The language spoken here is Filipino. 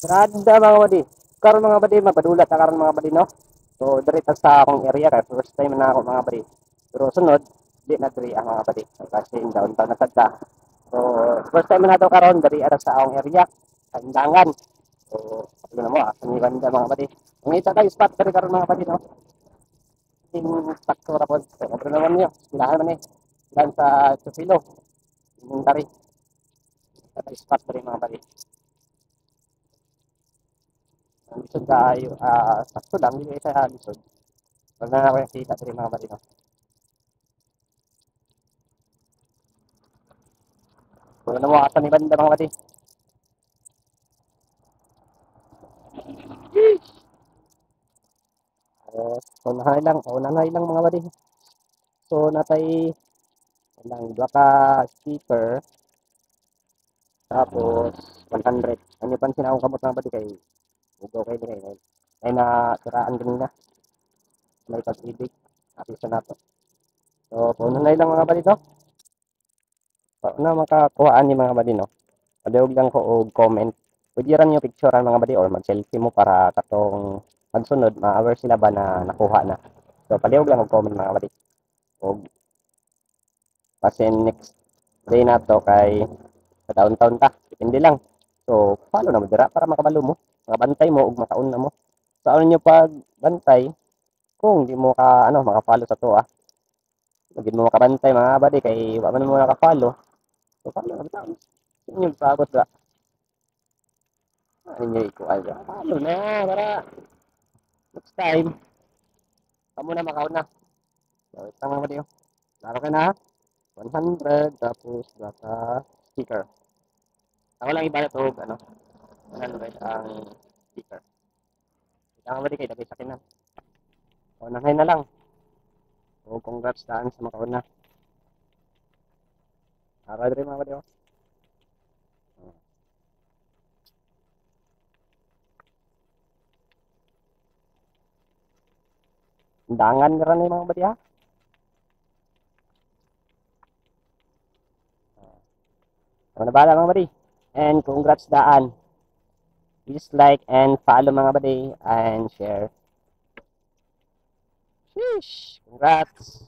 Rada mga badi. Karon mga badi mapadulat na karon mga badi no. So diri ta sa akong area kay first time na ako mga badi. Pero sunod di na diri ang mga badi. Kasi in downtown na tagda. So first time na to karon diri ara sa akong area. Kandangan. So ano na mo sa ni banda mga badi. Ang isa kay spot diri karon mga badi no. Ting spot ko ra pod. Ano naman niyo? Silahan man eh. Dan sa Chupilo. Yung dari. Sa spot diri mga badi. Ang lisod tayo, sakto lang, hindi sa lisod. Pag na ako yung kita sa mga batino. Kung ano mo asa ni banda mga bati. Unahay lang mga bati. So, natay, lang, dua ka speaker, tapos, 100. Ano pansin akong kamot mga bati kay, ugaw kayo din kayo. Ay na, siraan kanina. May pag-ibig. Apiso na to. So, unahay lang mga bati to. Na makakuhaan ni mga badi no. Padayog lang ko og comment. Pwede ran yung picturean mga badi or mag-selfie mo para katong magsunod ma-aware sila ba na nakuha na. So padayog lang og comment mga badi. Og kasi next day na to kay sa taon-taon ta. Depende lang. So follow na mo dira para makabalo mo. Makabantay mo og makaon na mo. Sa ano nyo pag bantay kung di mo ka ano maka-follow sa to ah. Hindi mo makabantay mga badi kay wa man mo naka-follow. So follow na bitaw. Yung sabot ba? Ano nyo ikuan ba? Follow na para next time kamu na makaon na. So tama ba diyo? Laro ka na 100 tapos baka sticker. Ako lang ibalot og ano 100 ang sticker. Tama ba di kay dagay sa kinan? O nanghay na lang. O congrats daan sa makaon na. Ara diri mga badiyo. Dangan ka rin mga badiya. Ano na bala mga badi? And congrats daan. Please like and follow mga badi and share. Sheesh! Congrats!